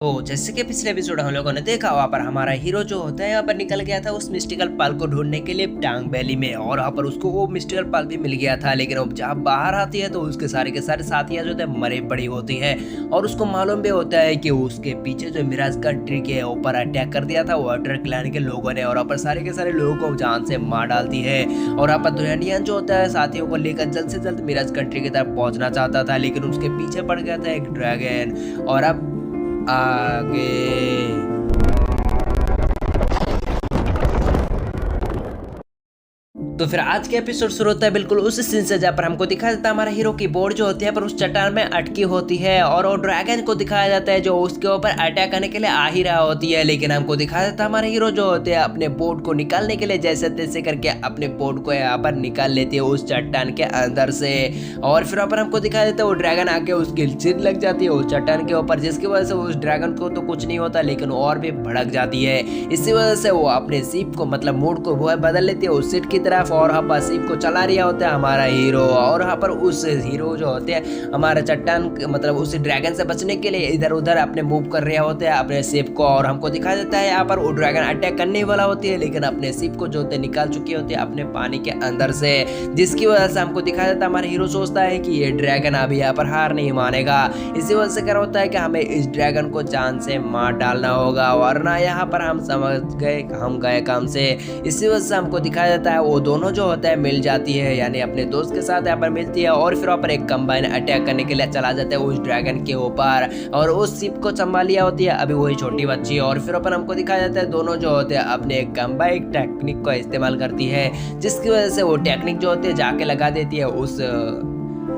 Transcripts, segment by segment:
तो जैसे कि पिछले एपिसोड हम लोगों ने देखा, वहाँ पर हमारा हीरो जो होता है यहाँ पर निकल गया था उस मिस्टिकल पाल को ढूंढने के लिए टांग वैली में, और वहाँ पर उसको वो मिस्टिकल पाल भी मिल गया था। लेकिन अब जब बाहर आती है तो उसके सारे के सारे साथियाँ जो थे मरे पड़ी होती है, और उसको मालूम भी होता है कि उसके पीछे जो मिराज कंट्री के ऊपर अटैक कर दिया था वाटर क्लैन के लोगों ने, और वहाँ पर सारे के सारे लोगों को जान से मार डालती है। और वहाँ पर दुनियान जो होता है साथियों को लेकर जल्द से जल्द मिराज कंट्री की तरफ पहुंचना चाहता था, लेकिन उसके पीछे पड़ गया था एक ड्रैगन। और अब आगे तो फिर आज के एपिसोड शुरू होता है बिल्कुल उस सीन से जहाँ पर हमको दिखाया जाता है हमारा हीरो की बोर्ड जो होती है पर उस चट्टान में अटकी होती है, और वो ड्रैगन को दिखाया जाता है जो उसके ऊपर अटैक करने के लिए आ ही रहा होती है। लेकिन हमको दिखाया जाता है हमारे हीरो जो होते हैं अपने बोर्ड को निकालने के लिए जैसे तैसे करके अपने बोर्ड को यहाँ पर निकाल लेती है उस चट्टान के अंदर से। और फिर वहाँ पर हमको दिखाया जाता है वो ड्रैगन आके उसकी सिर लग जाती है उस चट्टान के ऊपर, जिसकी वजह से उस ड्रैगन को तो कुछ नहीं होता लेकिन और भी भड़क जाती है। इसी वजह से वो अपने शिप को मतलब मूड को वो बदल लेती है उस सीट की तरफ, और यहाँ पर शिप को चला रहा होता है हमारा हीरो। और यहाँ पर उस हीरो जो होते हैं हमारा चट्टान मतलब उस ड्रैगन से बचने के लिए इधर उधर अपने मूव कर रहे होते हैं अपने शिप को, और हमको दिखा देता है यहाँ पर वो ड्रैगन अटैक करने वाला होती है लेकिन अपने शिप को जो होते निकाल चुकी होती है अपने पानी के अंदर से, जिसकी वजह से हमको दिखा देता है हमारा हीरो सोचता है कि ये ड्रैगन अभी यहाँ पर हार नहीं मानेगा। इसी वजह से क्या होता है कि हमें इस ड्रैगन को जान से मार डालना होगा, वरना यहाँ पर हम समझ गए हम गए काम से। इसी वजह से हमको दिखाया जाता है वो दोनों जो होता है मिल जाती है, यानी अपने दोस्त के साथ यहाँ पर मिलती है, और फिर वहाँ पर एक कंबाइन अटैक करने के लिए चला जाता है उस ड्रैगन के ऊपर, और उस शिप को संभाल लिया होती है अभी वही छोटी बच्ची। और फिर अपन हमको दिखाया जाता है दोनों जो होते हैं अपने एक कंबाइन टेक्निक का इस्तेमाल करती है, जिसकी वजह से वो टेक्निक जो होती है जाके लगा देती है उस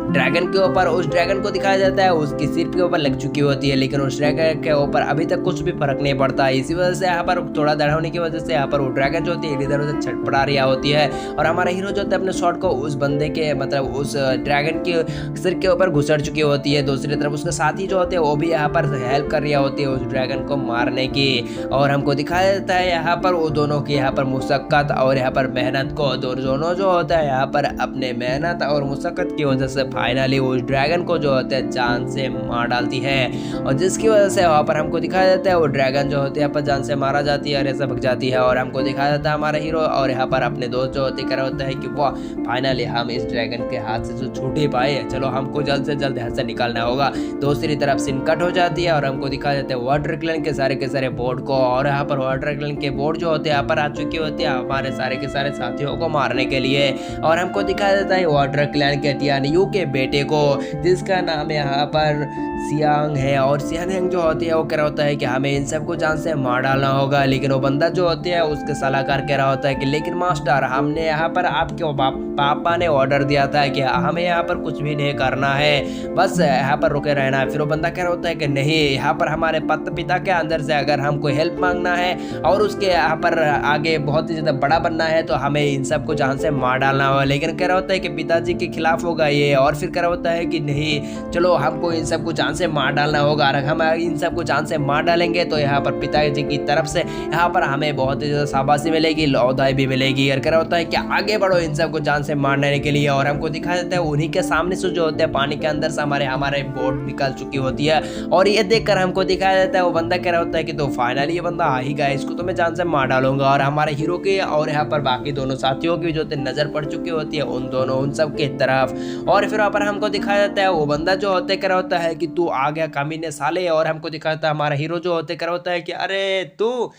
ड्रैगन के ऊपर। उस ड्रैगन को दिखाया जाता है उसकी सिर के ऊपर लग चुकी होती है, लेकिन उस ड्रैगन के ऊपर अभी तक कुछ भी फर्क नहीं पड़ता। इसी वजह से यहाँ पर थोड़ा दड़ा होने की वजह से यहाँ पर वो ड्रैगन जो होती है इधर उधर छटपटा रही होती है, और हमारा हीरो जो होता है अपने शॉट को उस बंदे के मतलब उस ड्रैगन के सिर के ऊपर घुसड़ चुकी होती है। दूसरी तरफ उसके साथी जो होते हैं वो भी यहाँ पर हेल्प कर रही होती है उस ड्रैगन को मारने की, और हमको दिखाया जाता है यहाँ पर वो दोनों की यहाँ पर मुशक्कत और यहाँ पर मेहनत को, दोनों जो होता है यहाँ पर अपने मेहनत और मुशक्कत की वजह से फाइनली उस ड्रैगन को जो होता है जान से मार डालती है, और जिसकी वजह से वहाँ पर हमको दिखाया जाता है वो ड्रैगन जो होती है यहाँ पर जान से मारा जाती है और ऐसा भग जाती है। और हमको दिखाया जाता है हमारा हीरो और यहाँ पर अपने दोस्त जो होते कर होता है कि वाह फाइनली हम इस ड्रैगन के हाथ से जो छूट ही पाए, चलो हमको जल्द से जल्द यहाँ से निकालना होगा। दूसरी तरफ सीन कट हो जाती है और हमको दिखाया जाता है वाटर क्लैन के सारे बोर्ड को, और यहाँ पर वाटर क्लैन के बोर्ड जो होते हैं यहाँ पर आ चुकी होती है हमारे सारे के सारे साथियों को मारने के लिए, और हमको दिखाया जाता है वाटर क्लैन के टियानियू के बेटे को जिसका नाम यहाँ पर सियांग है। और सियांग जो होती है वो कह रहा होता है कि हमें इन सबको जान से मार डालना होगा, लेकिन वो बंदा जो होते है उसके सलाहकार कह रहा होता है कि लेकिन मास्टर हमने यहाँ पर आपके पापा ने ऑर्डर दिया था कि हमें यहाँ पर कुछ भी नहीं करना है, बस यहाँ पर रुके रहना है। फिर वो बंदा कह रहा होता है कि नहीं, यहाँ पर हमारे पिता के अंदर से अगर हमको हेल्प मांगना है और उसके यहाँ पर आगे बहुत ही ज़्यादा बड़ा बनना है तो हमें इन सबको जान से मार डालना होगा। लेकिन कह रहा होता है कि पिताजी के खिलाफ होगा ये, और फिर कह रहा होता है कि नहीं चलो हमको इन सबको जान से मार डालना होगा, और हम इन सबको जान से मार डालेंगे तो यहाँ पर पिताजी की तरफ से यहाँ पर हमें बहुत ही ज़्यादा शाबाशी मिलेगी, लौदाई भी मिलेगी। और कह रहा होता है कि आगे बढ़ो इन सबको जान से मारने के लिए, और हमको दिखा देता है उन्हीं के सामने से जो होते हैं पानी के अंदर से हमारे बोट निकल चुकी होती है, और ये देखकर हमको दिखाया जाता है वो बंदा कह रहा होता है कि तो फाइनली ये बंदा आ ही गया, इसको तो मैं जान से मार डालूंगा। और हमारे हीरो के और यहाँ पर बाकी दोनों साथियों की जो नजर पड़ चुकी होती है उन सब की तरफ। और फिर वहाँ पर हमको दिखाया जाता है वो बंदा जो होते कर होता है कि तू आ गया कमीने साले, और हमको दिखाता है हमारा हीरो जो होते कर होता है कि अरे तू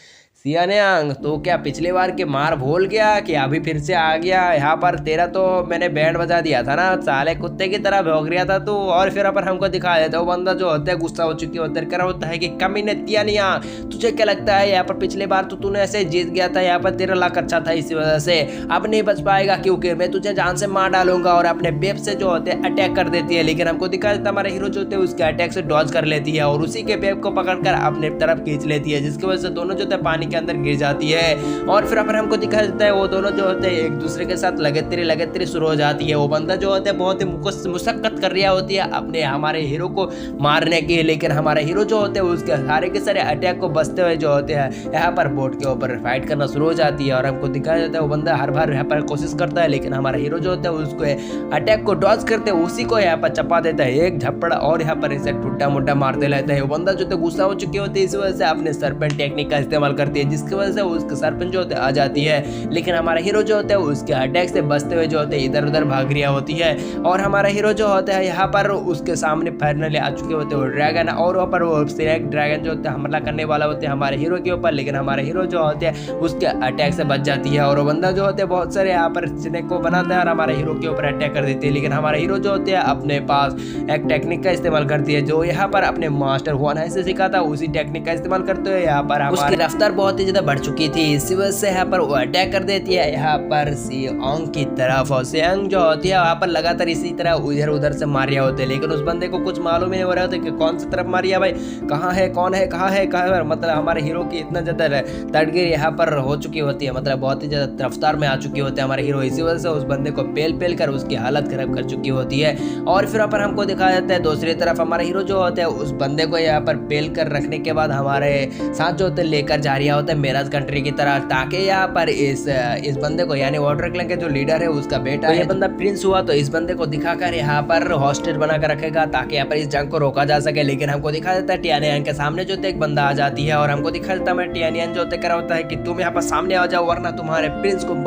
सियान्यांग तो क्या पिछले बार के मार भूल गया कि अभी फिर से आ गया यहाँ पर, तेरा तो मैंने बैंड बजा दिया था ना, साले कुत्ते की तरह भौंक रहा था तू। और फिर अपन हमको दिखा देता है वो बंदा जो होता है गुस्सा हो चुकी होता है कर होता है कि कमीने तियानिया तुझे क्या लगता है यहाँ पर पिछले बार तो तूने ऐसे जीत गया था, यहाँ पर तेरा लक अच्छा था, इसी वजह से अब नहीं बच पाएगा क्योंकि मैं तुझे जान से मार डालूंगा। और अपने बेब से जो होते हैं अटैक कर देती है, लेकिन हमको दिखा देता हमारा हीरो जो होते हैं उसके अटैक से डॉज कर लेती है और उसी के बेब को पकड़कर अपने तरफ खींच लेती है, जिसकी वजह से दोनों जो होते हैं पानी के अंदर गिर जाती है। और फिर अपन हमको दिखा देता है वो दोनों जो होते हैं एक दूसरे के साथ लगातार शुरू हो जाती है। वो बंदा जो होता है बहुत ही मुशक्कत कर रहा होती है अपने हमारे हीरो को मारने की, लेकिन हमारे हीरो जो होते हैं उसके सारे के सारे अटैक को बचते हुए जो होते हैं यहाँ पर बोट के ऊपर फाइट करना शुरू हो जाती है। और हमको दिखाया जाता है वो बंदा हर बार यहाँ पर कोशिश करता है, लेकिन हमारा हीरो जो होता है उसको अटैक को डॉज करते उसी को यहाँ पर चपा देता है एक झप्पड़, और यहाँ पर इसे टुट्टा मुट्टा मारते रहता है। वो बंदा जो गुस्सा हो चुके होते हैं इस वजह से अपने सरपेंट टेक्निक का इस्तेमाल करती है, जिसकी वजह से उसके सरपेंट जो होते आ जाती है। लेकिन हमारा हीरो जो होता है उसके अटैक से बचते हुए जो होते हैं इधर उधर भाग रहा होती है। और हमारा हीरो जो होता है यहाँ पर उसके सामने फाइनली आ चुके होते हैं ड्रैगन, और वहाँ पर वो सिलेक्ट ड्रैगन जो होता है हमला करने वाला होते हैं हमारे हीरो के ऊपर, लेकिन हमारे हीरो जो होते हैं उसके अटैक से बच जाती है। और वो बंदा जो होते हैं बहुत सारे यहाँ पर स्नेक को बनाता है और हमारे हीरो के ऊपर अटैक कर देती है। लेकिन हमारा हीरो जो होते हैं अपने पास एक टेक्निक का इस्तेमाल करती है जो यहाँ पर अपने मास्टर हुआन से सीखा था, उसी टेक्निक का इस्तेमाल करते हुए यहाँ पर उसकी रफ्तार बहुत ही ज्यादा बढ़ चुकी थी, इसी वजह से यहाँ पर वो अटैक कर देती है यहाँ पर सियांग की तरफ। और सियांग जो होती है यहाँ पर लगातार इसी तरह इधर उधर से मारिया होते हैं, लेकिन उस बंदे को कुछ मालूम ही नहीं हो रहा होता कि कौन सी तरफ मारिया भाई, कहाँ है कौन है कहाँ है कहाँ है। मतलब हमारे हीरो की इतना ज्यादा तड़गिर यहाँ पर हो चुकी होती है, मतलब बहुत ही ज्यादा रफ्तार में आ चुके होते हैं हमारे हीरो, इसी वजह से उस बंदे को पेल पेल कर उसकी हालत खराब कर चुकी होती है। और फिर पर हमको दिखाया जाता है दूसरी तरफ हमारा हीरो जो होता है उस बंदे को यहाँ पर पेल कर रखने के बाद हमारे साथ जो होते हैं लेकर जा रहा होता है मेराज कंट्री की तरह, ताकि यहाँ पर इस बंदे को यानी वाटर क्लैन के जो लीडर है उसका बेटा है, ये बंदा प्रिंस हुआ तो इस बंदे को दिखाकर यहाँ पर हॉस्टेज बनाकर रखेगा ताकि यहाँ पर इस जंग को रोका जा सके। लेकिन हमको दिखा देता है टियानियन के सामने जो एक बंदा आ जाती है और हमको दिखा देता है टियानियन जो कह रहा होता है कि तुम यहाँ पर सामने आ जाओ वरना तुम्हारे प्रिंस को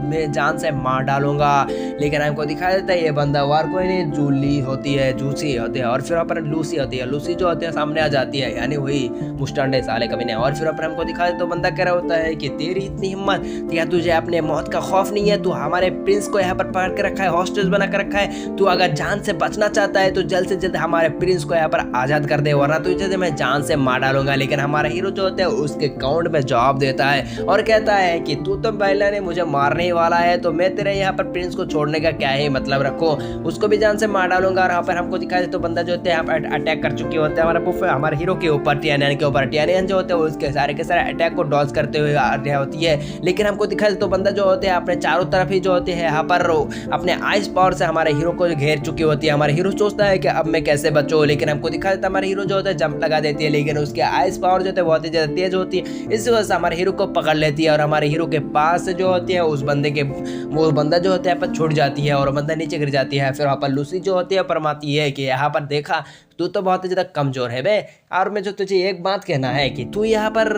मैं जान से मार डालूंगा। लेकिन हमको दिखा देता है ये बंदा वार कोई नहीं जूली होती है जूसी होती है, और फिर पर लूसी होती है, लूसी जो होती है सामने आ जाती है यानी वही मुस्टंडे साले कभी नहीं। और फिर पर हमको दिखा देता है बंदा कह रहा होता है कि तेरी इतनी हिम्मत, क्या तुझे अपने मौत का खौफ नहीं है? तू हमारे प्रिंस को यहाँ पर पकड़ के रखा है, हॉस्टेज बना कर रखा है, तू अगर जान से बचना चाहता है तो जल्द से जल्द हमारे प्रिंस को यहाँ पर आजाद कर दे वरना तुझे मैं जान से मार डालूंगा। लेकिन हमारा हीरो जो होता है उसके काउंट में जवाब देता है और कहता है कि तू तो पहले ने मुझे मारने वाला है तो मैं तेरे यहाँ पर प्रिंस को छोड़ने का क्या ही मतलब रखो, उसको भी जान से मार डालूंगा। और यहाँ पर हमको दिखाई दे तो बंदा जो होते हैं यहाँ पर अटैक कर चुके होते हैं हमारे हीरो के ऊपर, टियानियन के ऊपर। टियानियन जो होते हैं उसके सारे के सारे अटैक को डॉज करते हुए आ रही होती है। लेकिन हमको दिखाई दे तो बंदा जो होते हैं अपने चारों तरफ ही जो होते हैं यहाँ पर अपने आइस पावर से हमारे हीरो को घेर चुकी होती है। हमारे हीरो सोचता है कि अब मैं कैसे बचूं, लेकिन हमको दिखा देता हमारे हीरो जो होता है जंप लगा देती है, लेकिन उसके आइस पावर जो होती है बहुत ही ज्यादा तेज होती है, इस वजह से हमारे हीरो को पकड़ लेती है और हमारे हीरो के पास जो होती है उस बंदे के वो बंदा जो होता है यहाँ पर छूट जाती है और बंदा नीचे गिर जाती है। फिर वहाँ पर लूसी जो होती है फरमाती है कि यहाँ पर देखा तू तो बहुत ही ज्यादा कमजोर है बे, और मैं जो तुझे एक बात कहना है कि तू यहाँ पर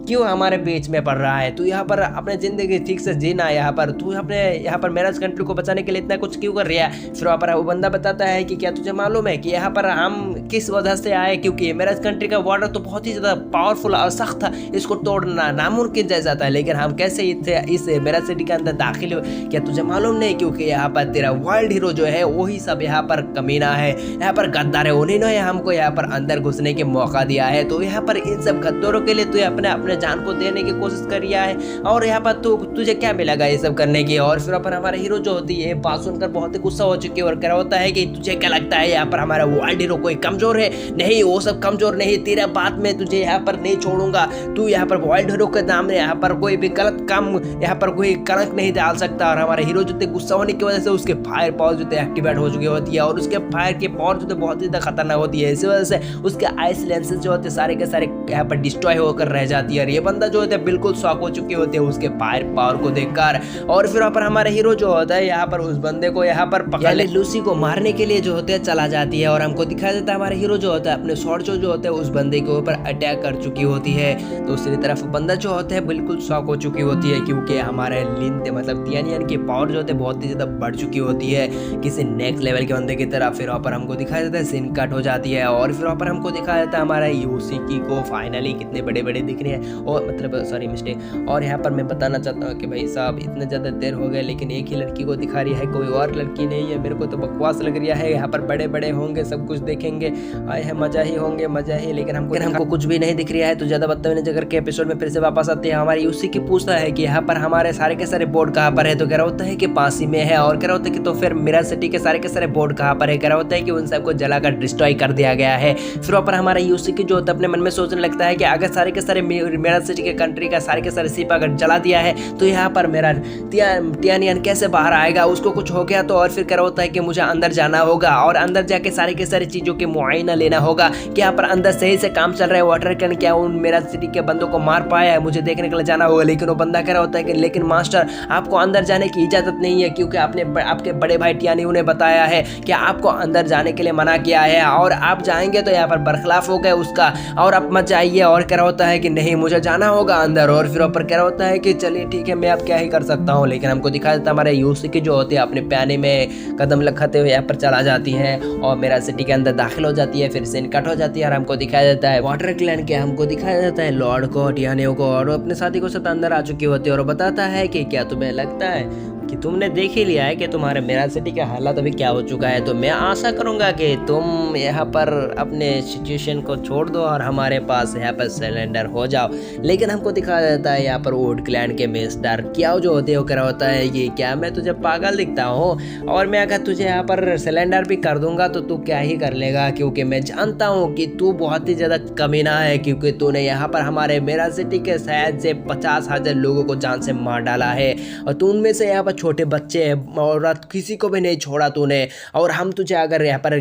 क्यों हमारे बीच में पड़ रहा है, तू यहाँ पर अपने जिंदगी ठीक से जीना, यहाँ पर तू अपने यहाँ पर मेराज कंट्री को बचाने के लिए इतना कुछ क्यों कर रहा है। फिर वहाँ पर वो बंदा बताता है कि क्या तुझे मालूम है कि यहाँ पर हम किस वजह से आए, क्योंकि मेराज कंट्री का बॉर्डर तो बहुत ही ज्यादा पावरफुल और सख्त था, इसको तोड़ना नामुमकिन जैसा था, लेकिन हम कैसे इस मेराज सिटी के अंदर दाखिल हो, क्या तुझे मालूम नहीं? क्योंकि यहाँ पर तेरा वर्ल्ड हीरो जो है वही सब यहाँ पर कमीना है, यहाँ पर गद्दार है, उन्होंने हमको यहाँ पर अंदर घुसने के मौका दिया है, तो यहाँ पर इन सब गद्दारों के लिए तू अपने जान को देने की कोशिश कर रहा है और यहाँ पर तुझे क्या मिलेगा ये सब करने की। और फिर पर हमारा हीरो जो होती है बात सुनकर बहुत ही गुस्सा हो चुकी है और कह रहा होता है कि तुझे क्या लगता है यहाँ पर हमारा वर्ल्ड हीरो कोई कमजोर है? नहीं, वो सब कमजोर नहीं, तेरा बात में तुझे यहाँ पर नहीं छोड़ूंगा, तू यहाँ पर वर्ल्ड हीरो के नाम यहाँ पर कोई भी गलत काम यहाँ पर कोई कलंक नहीं डाल सकता। और हमारे हीरो जो गुस्सा होने की वजह से उसके फायर पावर जो एक्टिवेट हो चुकी होती है और उसके फायर की पावर जो बहुत ही खतरनाक होती है, इसी वजह से उसके आइस लेंसेज जो होते हैं सारे के सारे यहाँ पर डिस्ट्रॉय होकर रह जाती है। और ये बंदा जो होता है बिल्कुल शॉक हो चुके होते हैं उसके फायर पावर को देखकर। और फिर वहाँ पर हमारे हीरो जो होता है यहाँ पर उस बंदे को यहाँ पर पकड़ ले लूसी को मारने के लिए जो होते हैं चला जाती है और हमको दिखा देता है हमारे हीरो जो होता है अपने शॉर्ट जो होते हैं उस बंदे के ऊपर अटैक कर चुकी होती है। दूसरी तरफ बंदा जो होता है बिल्कुल शॉक हो चुकी होती है क्योंकि हमारे लिंथ मतलब टियानियन की पावर जो होते है बहुत ही ज्यादा बढ़ चुकी होती है किसी नेक्स्ट लेवल के बंदे की तरह। फिर वहाँ पर हमको दिखा देता है सीन कट हो जाती है और फिर वहाँ पर हमको दिखा देता है हमारा यूसीकी को फाइनली कितने बड़े बड़े दिख रहे हैं और मतलब सॉरी मिस्टेक। और यहाँ पर मैं बताना चाहता हूँ कि भाई साहब इतने ज़्यादा देर हो गए लेकिन एक ही लड़की को दिखा रही है, कोई और लड़की नहीं है। मेरे को तो बकवास लग रहा है, यहाँ पर बड़े बड़े होंगे सब कुछ देखेंगे आए हैं मजा ही होंगे मजा ही, लेकिन हमको कुछ भी नहीं दिख रहा है। तो ज़्यादा बदतमीजी करके एपिसोड में फिर से वापस आते हैं। हमारी यूसीकी पूछता है कि यहाँ पर हमारे सारे के सारे बोर्ड कहाँ पर है, तो कह रहा होता है कि पास ही में है। और कह रहा होता है कि तो फिर मिराज सिटी के सारे बोर्ड कहाँ पर है, कह रहा होता है कि उन सबको जलाकर डिस्ट्रॉय कर दिया गया है। फिर ऊपर हमारा यूसी जो होता है अपने मन में सोचने लगता है कि अगर सारे के सारे मेरा सिटी के कंट्री का सारे के सारे शिप अगर जला दिया है तो यहाँ पर मेरा टियानियन कैसे बाहर आएगा, उसको कुछ हो गया तो। और फिर क्या होता है कि मुझे अंदर जाना होगा और अंदर जाके सारी के सारी चीज़ों के मुआयना लेना होगा कि यहाँ पर अंदर सही से काम चल रहा है, वाटर कैन क्या उन मेरा सिटी के बंदों को मार पाया है, मुझे देखने के लिए जाना होगा। लेकिन वो बंदा कह रहा होता है कि लेकिन मास्टर आपको अंदर जाने की इजाज़त नहीं है, क्योंकि आपके बड़े भाई टियानियो ने बताया है कि आपको अंदर जाने के लिए मना किया है और आप जाएंगे तो यहाँ पर बरखिलाफ हो गए उसका और आप मत जाइए। और कह रहा होता है कि नहीं मुझे जाना होगा अंदर। और फिर ऊपर कह रहा होता है कि चलिए ठीक है मैं अब क्या ही कर सकता हूँ। लेकिन हमको दिखा देता हमारे यूसी की जो होती है अपने प्याने में कदम लगाते हुए यहाँ पर चला जाती है और मेरा सिटी के अंदर दाखिल हो जाती है। फिर सीन कट हो जाती है और हमको दिखाया जाता है वाटर क्लैन के, हमको दिखाया जाता है लॉर्ड को टियानियो को और अपने साथी को साथ अंदर आ चुकी होती है और बताता है कि क्या तुम्हें लगता है कि तुमने देख ही लिया है कि तुम्हारे मेरा सिटी का हालत अभी क्या हो चुका है, तो मैं आशा करूंगा कि तुम यहाँ पर अपने सिचुएशन को छोड़ दो और हमारे पास यहाँ पर सिलेंडर हो जाओ। लेकिन हमको दिखाया जाता है यहाँ पर वुड क्लैन के मिस्टर क्या जो होते हो करा होता है कि क्या मैं तुझे पागल दिखता हूँ और मैं अगर तुझे यहाँ पर सिलेंडर भी कर दूंगा तो तू क्या ही कर लेगा, क्योंकि मैं जानता हूँ कि तू बहुत ही ज़्यादा कमीना है, क्योंकि तूने यहाँ पर हमारे मेरा सिटी के शायद से 50,000 लोगों को जान से मार डाला है और तू उनमें से यहाँ पर छोटे बच्चे औरत किसी को भी नहीं छोड़ा तूने। और हम तुझे अगर यहाँ पर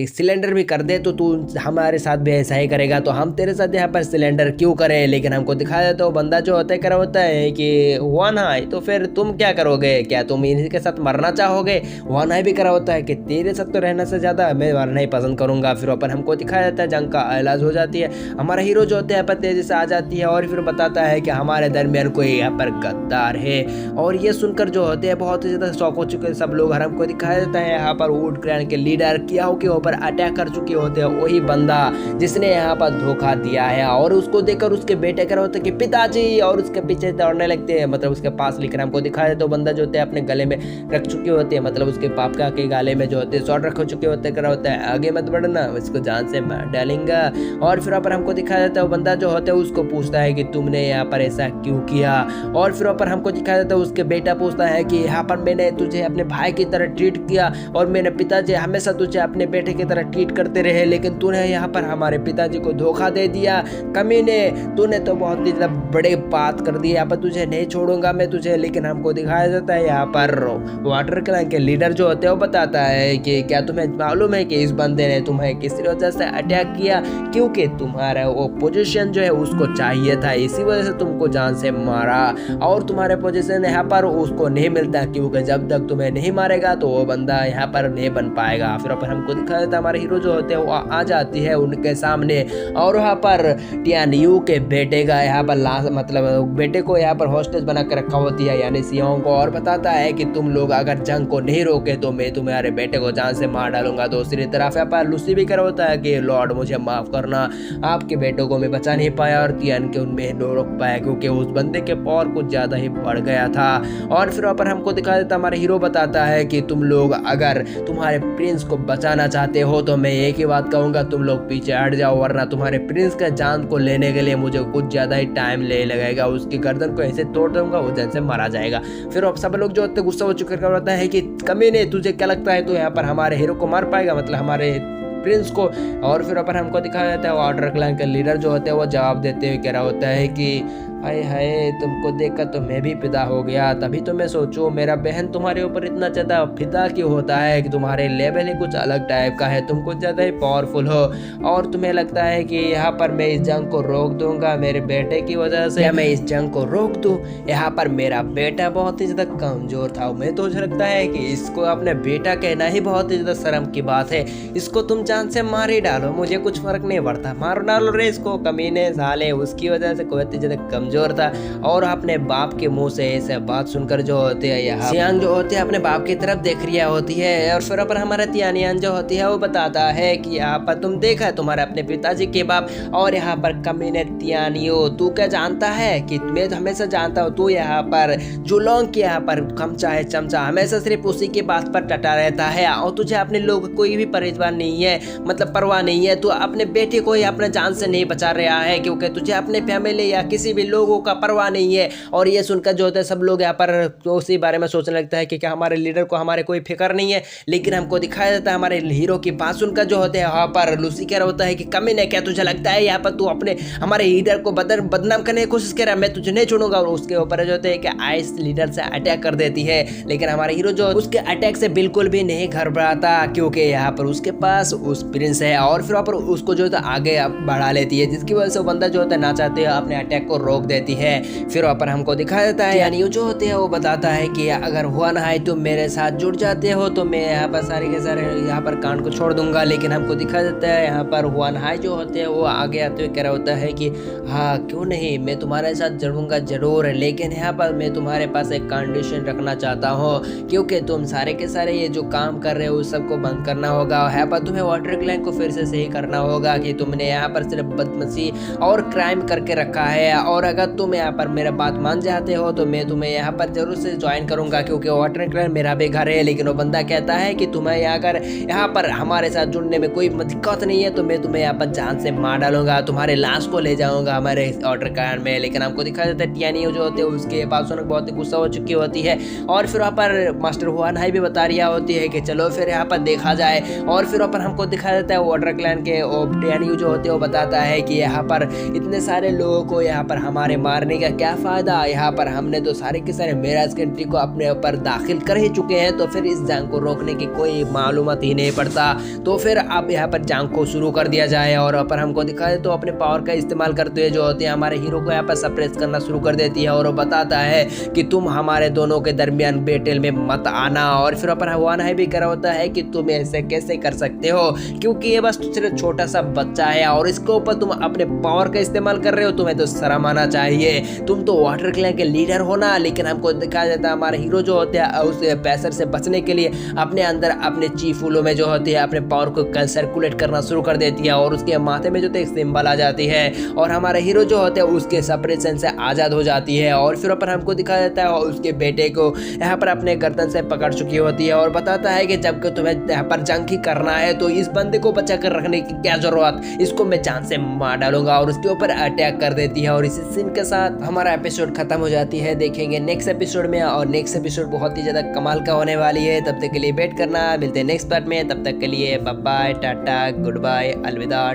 सिलेंडर भी कर दे तो तू हमारे साथ भी ऐसा ही करेगा, तो हम तेरे साथ यहाँ पर सिलेंडर क्यों करें। लेकिन हमको दिखाया जाता है बंदा जो होता है कर होता है कि वन हाई, तो फिर तुम क्या करोगे, क्या तुम इन्हीं के साथ मरना चाहोगे। वन हाई भी करा होता है कि तेरे साथ तो रहने से ज़्यादा मैं मरना ही पसंद करूँगा। फिर ऊपर हमको दिखाया जाता है जंग का इलाज हो जाती है, हमारा हीरो जो होता है यहाँ पर तेजी से आ जाती है और फिर बताता है कि हमारे दरमियान कोई यहाँ पर गद्दार है। और ये सुनकर जो होते हैं बहुत ही ज़्यादा शौक हो चुके हैं सब लोग। और हमको दिखाया जाता है यहाँ पर वुड क्लैन के लीडर कियाओ के ऊपर अटैक कर चुके होते हैं वही बंदा जिसने यहाँ पर धोखा दिया है। और उसको देखकर उसके बेटे कर होते हैं कि पिताजी, और उसके पीछे दौड़ने लगते हैं, मतलब उसके पास लेकर हमको दिखाया जाता है बंदा जो होता है अपने गले में रख चुके होते हैं, मतलब उसके पापा के गाले में जो होते हैं शॉर्ट रख चुके होते कर होता है आगे मत बढ़ना इसको जान से मार डालेंगा। और फिर ऊपर हमको दिखाया जाता है बंदा जो होता है उसको पूछता है कि तुमने यहाँ पर ऐसा क्यों किया। और फिर ऊपर हमको दिखाया जाता है उसके बेटा पूछता है कि यहाँ पर मैंने तुझे अपने भाई की तरह ट्रीट किया और मेरे पिताजी हमेशा तुझे अपने बेटे की तरह ट्रीट करते रहे, लेकिन तूने यहाँ पर हमारे पिताजी को धोखा दे दिया कमीने, तूने तो बहुत ही बड़े बात कर दी, यहाँ पर तुझे नहीं छोड़ूंगा मैं तुझे। लेकिन हमको दिखाया जाता है यहाँ पर वाटर क्लैन के लीडर जो होते हैं वो बताता है कि क्या तुम्हें मालूम है कि इस बंदे ने तुम्हें किस वजह से अटैक किया, क्योंकि तुम्हारा वो पोजीशन जो है उसको चाहिए था, इसी वजह से तुमको जान से मारा और तुम्हारे पोजीशन यहाँ पर उसको नहीं मिलता, क्योंकि जब तक तुम्हें नहीं मारेगा तो वो बंदा यहाँ पर नहीं बन पाएगा। फिर ऊपर हमको दिखा देता है हमारे हीरो जो होते हैं वो आ जाती है उनके सामने और वहाँ पर टियानियो के बेटे का यहाँ पर मतलब बेटे को यहाँ पर हॉस्टेज बना कर रखा होती है यानी सियोंग को, और बताता है कि तुम लोग अगर जंग को नहीं रोके तो मैं तुम्हारे बेटे को जान से मार डालूंगा। दूसरी तरफ यहाँ पर लूसी भी कर होता है कि लॉर्ड मुझे माफ करना, आपके बेटों को मैं बचा नहीं पाया और टियान के उनमें नहीं रोक पाया क्योंकि उस बंदे के पावर कुछ ज्यादा ही बढ़ गया था। और फिर ऊपर हमको दिखा देता हमारा हीरो बताता है कि तुम लोग अगर तुम्हारे प्रिंस को बचाना चाहते हो तो मैं एक ही बात कहूंगा, तुम लोग पीछे हट जाओ वरना तुम्हारे प्रिंस का जान को लेने के लिए मुझे कुछ ज्यादा ही टाइम ले लगेगा, उसकी गर्दन को ऐसे तोड़ दूंगा वो जन से मारा जाएगा। फिर अब सब लोग जो होते गुस्सा हो चुके होता है कि कमीने तुझे क्या लगता है तो यहाँ पर हमारे हीरो को मार पाएगा, मतलब हमारे प्रिंस को। और फिर ऊपर हमको दिखाया जाता है वाटर क्लैन के लीडर जो होते हैं वो जवाब देते हुए कह रहा होता है कि हाय हाय तुमको देखकर तो मैं भी फिदा हो गया, तभी तो मैं सोचूं मेरा बहन तुम्हारे ऊपर इतना ज़्यादा फिदा क्यों होता है कि तुम्हारे लेवल ही कुछ अलग टाइप का है, तुम कुछ ज़्यादा ही पावरफुल हो और तुम्हें लगता है कि यहाँ पर मैं इस जंग को रोक दूंगा मेरे बेटे की वजह से, या मैं इस जंग को रोक दूँ। यहाँ पर मेरा बेटा बहुत ही ज़्यादा कमज़ोर था, मैं तो मुझे लगता है कि इसको अपने बेटा कहना ही बहुत ही ज़्यादा शर्म की बात है, इसको तुम जान से मार ही डालो, मुझे कुछ फर्क नहीं पड़ता, मार डालो रे इसको कमीने साले, उसकी वजह से कोई ज़्यादा कमजोर था। और अपने बाप के मुंह से ऐसे बात सुनकर जो होते हैं यहाँ सियांग जो होते हैं अपने बाप की तरफ देख रिया होती है। और फिर पर हमारा तियानियान जो होती है वो बताता है कि यहाँ पर तुम देखा तुम्हारे अपने पिताजी के बाप और यहाँ पर कमीने तियानियो, तू क्या जानता है कि मैं तो हमेशा जानता हूँ तू यहाँ पर जुलोंग के यहाँ पर खमचा है चमचा, हमेशा सिर्फ उसी के बात पर टटा रहता है और तुझे अपने लोग कोई भी परेशान नहीं है, मतलब परवाह नहीं है, तू अपने बेटे को ही अपने जान से नहीं बचा रहा है क्योंकि तुझे अपने फैमिली या किसी भी लोग लोगों का परवाह नहीं है। और ये सुनकर जो होता है सब लोग यहाँ पर उसी बारे में सोचने लगता है कि क्या हमारे लीडर को हमारे कोई फिक्र नहीं है। लेकिन हमको दिखाया जाता है हमारे हीरो की बात सुनकर जो होते हैं यहाँ पर लूसी कह रहा होता है कि कमीने, क्या तुझे लगता है यहाँ पर तू अपने हमारे लीडर को बदनाम करने की कोशिश कर रहा है, मैं तुझे नहीं छोड़ूंगा। और उसके ऊपर जो होते है कि आइस लीडर से अटैक कर देती है। लेकिन हमारा हीरो जो उसके अटैक से बिल्कुल भी नहीं घबराता, क्योंकि यहाँ पर उसके पास उस प्रिंस है। और फिर वहाँ पर उसको जो है आगे बढ़ा लेती है, जिसकी वजह से वो बंदा जो होता है ना चाहते हुए अपने अटैक को रोक देती है। फिर वहाँ पर हमको दिखाया जाता है यानी जो होते हैं वो बताता है कि अगर हुआ ना है तुम मेरे साथ जुड़ जाते हो तो मैं यहाँ पर सारे के सारे यहाँ पर कांड को छोड़ दूंगा। लेकिन हमको दिखाया जाता है यहाँ पर हुआ ना है जो होते हैं वो आगे आते हुए कह रहा होता है कि हाँ क्यों नहीं, मैं तुम्हारे साथ जुड़ूंगा जरूर, लेकिन यहाँ पर मैं तुम्हारे पास एक कंडीशन रखना चाहता हूँ, क्योंकि तुम सारे के सारे ये जो काम कर रहे हो उस सबको बंद करना होगा। यहाँ पर तुम्हें वाटर क्लैन को फिर से सही करना होगा कि तुमने यहाँ पर सिर्फ बदमाशी और क्राइम करके रखा है। और अगर तुम यहाँ पर मेरा बात मान जाते हो तो मैं तुम्हें यहाँ पर जरूर से ज्वाइन करूंगा, क्योंकि वाटर क्लैन मेरा भी घर है। लेकिन वो बंदा कहता है कि तुम्हें अगर यहाँ पर हमारे साथ जुड़ने में कोई दिक्कत नहीं है तो मैं तुम्हें यहाँ पर जान से मार डालूंगा, तुम्हारे लाश को ले जाऊंगा हमारे वाटर क्लैन में। लेकिन हमको दिखाया जाता है टियानी जो होते हैं उसके बात सुनकर बहुत ही गुस्सा हो चुकी होती है। और फिर वहाँ पर मास्टर हुआन हाई भी बता रही होती है कि चलो फिर यहाँ पर देखा जाए। और फिर वहाँ पर हमको दिखाया जाता है वाटर क्लैन के टियानी जो होते हैं वो बताता है कि यहाँ पर इतने सारे लोगों को यहाँ पर हमारे मारने का क्या फायदा, यहाँ पर हमने तो सारे के सारे मेराज कंट्री को अपने ऊपर दाखिल कर ही चुके हैं, तो फिर इस जंग को रोकने की कोई मालूमात ही नहीं पड़ता। तो फिर अब यहाँ पर जंग को शुरू कर दिया जाए। और वहाँ पर हमको दिखाया तो अपने पावर का इस्तेमाल करते हुए जो होते हैं हमारे हीरो को यहाँ पर सप्रेस करना शुरू कर देती है। और वो बताता है कि तुम हमारे दोनों के दरमियान बैटल में मत आना। और फिर अपन हुआन है भी करा होता है कि तुम ऐसे कैसे कर सकते हो, क्योंकि ये बस सिर्फ छोटा सा बच्चा है और इसके ऊपर तुम अपने पावर का इस्तेमाल कर रहे हो, तुम्हें तो शर्म आना चाहिए, तुम तो वाटर क्लैन के लीडर हो ना। लेकिन हमको दिखाया जाता है हमारे हीरो जो होते हैं उस पैसर से बचने के लिए अपने अंदर अपने चीफुलों में जो होती है अपने पावर को सर्कुलेट करना शुरू कर देती है। और उसके माथे में जो एक सिंबल आ जाती है और हमारे हीरो जो होते हैं उसके सप्रेशन से आजाद हो जाती है। और फिर पर हमको दिखाया जाता है उसके बेटे को यहाँ पर अपने गर्दन से पकड़ चुकी होती है और बताता है कि जब तुम्हें यहाँ पर जंग ही करना है तो इस बंदे को बचा कर रखने की क्या जरूरत, इसको मैं जान से मार डालूंगा। और उसके ऊपर अटैक कर देती है। और इसी सीन के साथ हमारा एपिसोड खत्म हो जाती है। देखेंगे नेक्स्ट एपिसोड में, और नेक्स्ट एपिसोड बहुत ही ज्यादा कमाल का होने वाली है। तब तक के लिए वेट करना, मिलते हैं नेक्स्ट पार्ट में। तब तक के लिए bye bye, tata, goodbye, अलविदा,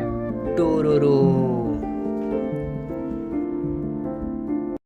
टूरूरू।